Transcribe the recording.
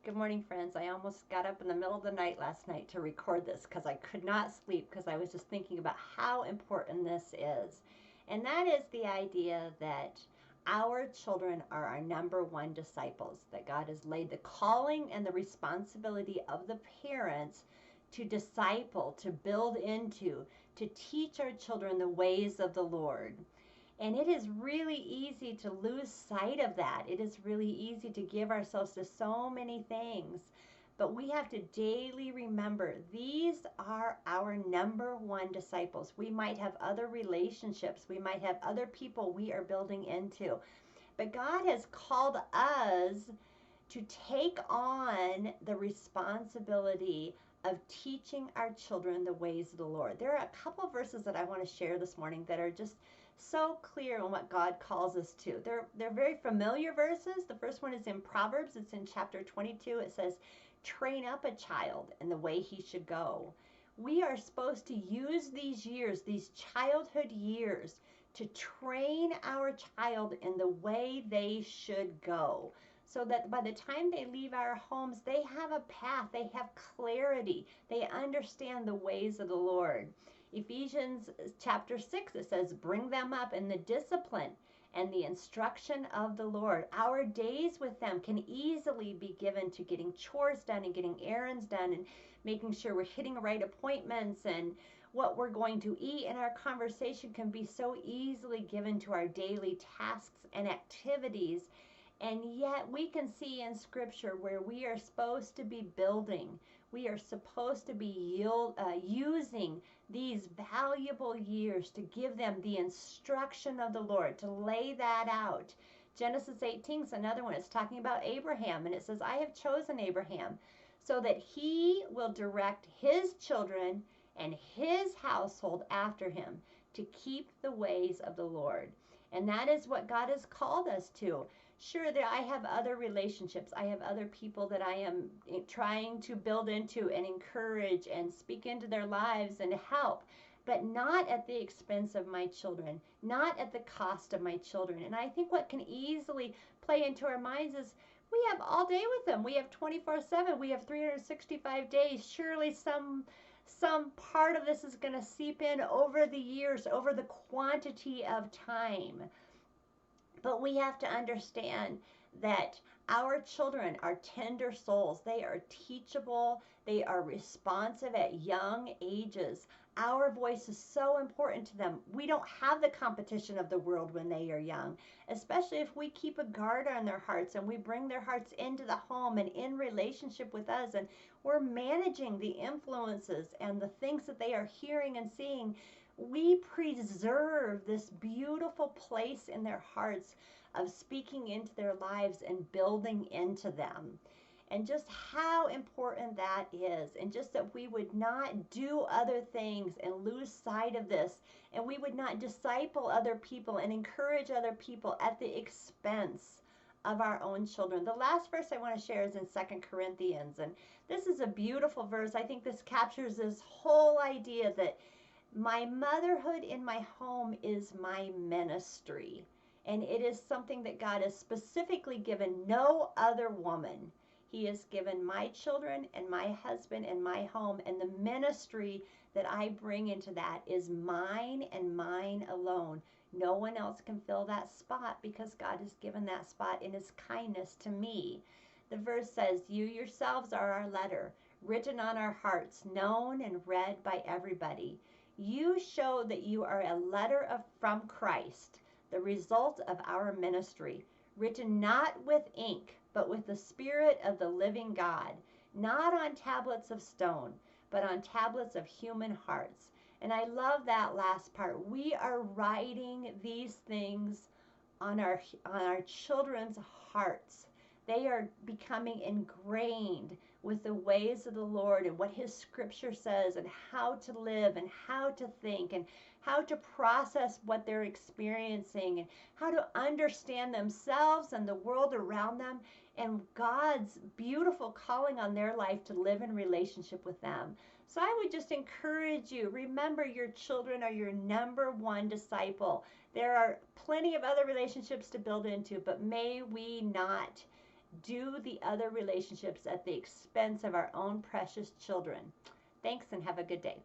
Good morning, friends. I almost got up in the middle of the night last night to record this because I could not sleep because I was just thinking about how important this is. And that is the idea that our children are our number one disciples, that God has laid the calling and the responsibility of the parents to disciple, to build into, to teach our children the ways of the Lord. And it is really easy to lose sight of that. It is really easy to give ourselves to so many things. But we have to daily remember these are our number one disciples. We might have other relationships, we might have other people we are building into. But God has called us to take on the responsibility of teaching our children the ways of the Lord. There are a couple of verses that I want to share this morning that are just so clear on what God calls us to. They're very familiar verses. The first one is in Proverbs. It's in chapter 22. It says, "Train up a child in the way he should go." We are supposed to use these years, these childhood years, to train our child in the way they should go, so that by the time they leave our homes, they have a path, they have clarity, they understand the ways of the Lord. Ephesians chapter 6, it says, "Bring them up in the discipline and the instruction of the Lord." Our days with them can easily be given to getting chores done and getting errands done and making sure we're hitting the right appointments and what we're going to eat. And our conversation can be so easily given to our daily tasks and activities. And yet we can see in Scripture where we are supposed to be building. We are supposed to be using these valuable years to give them the instruction of the Lord, to lay that out. Genesis 18 is another one. It's talking about Abraham, and it says, "I have chosen Abraham so that he will direct his children and his household after him to keep the ways of the Lord." And that is what God has called us to. Sure, that I have other relationships. I have other people that I am trying to build into and encourage and speak into their lives and help, but not at the expense of my children, not at the cost of my children. And I think what can easily play into our minds is we have all day with them. We have 24/7. We have 365 days. Surely some part of this is going to seep in over the years, over the quantity of time. But we have to understand that our children are tender souls. They are teachable. They are responsive at young ages. Our voice is so important to them. We don't have the competition of the world when they are young, especially if we keep a guard on their hearts and we bring their hearts into the home and in relationship with us, and we're managing the influences and the things that they are hearing and seeing. We preserve this beautiful place in their hearts of speaking into their lives and building into them. And just how important that is, and just that we would not do other things and lose sight of this, and we would not disciple other people and encourage other people at the expense of our own children. The last verse I want to share is in 2 Corinthians, and this is a beautiful verse. I think this captures this whole idea that my motherhood in my home is my ministry. And it is something that God has specifically given no other woman. He has given my children and my husband and my home, and the ministry that I bring into that is mine and mine alone. No one else can fill that spot because God has given that spot in his kindness to me. The verse says, "You yourselves are our letter, written on our hearts, known and read by everybody. You show that you are a letter from Christ, the result of our ministry, written not with ink, but with the Spirit of the living God, not on tablets of stone, but on tablets of human hearts." And I love that last part. We are writing these things on our children's hearts. They are becoming ingrained with the ways of the Lord and what his scripture says and how to live and how to think and how to process what they're experiencing and how to understand themselves and the world around them and God's beautiful calling on their life to live in relationship with them. So I would just encourage you, remember your children are your number one disciple. There are plenty of other relationships to build into, but may we not do the other relationships at the expense of our own precious children. Thanks and have a good day.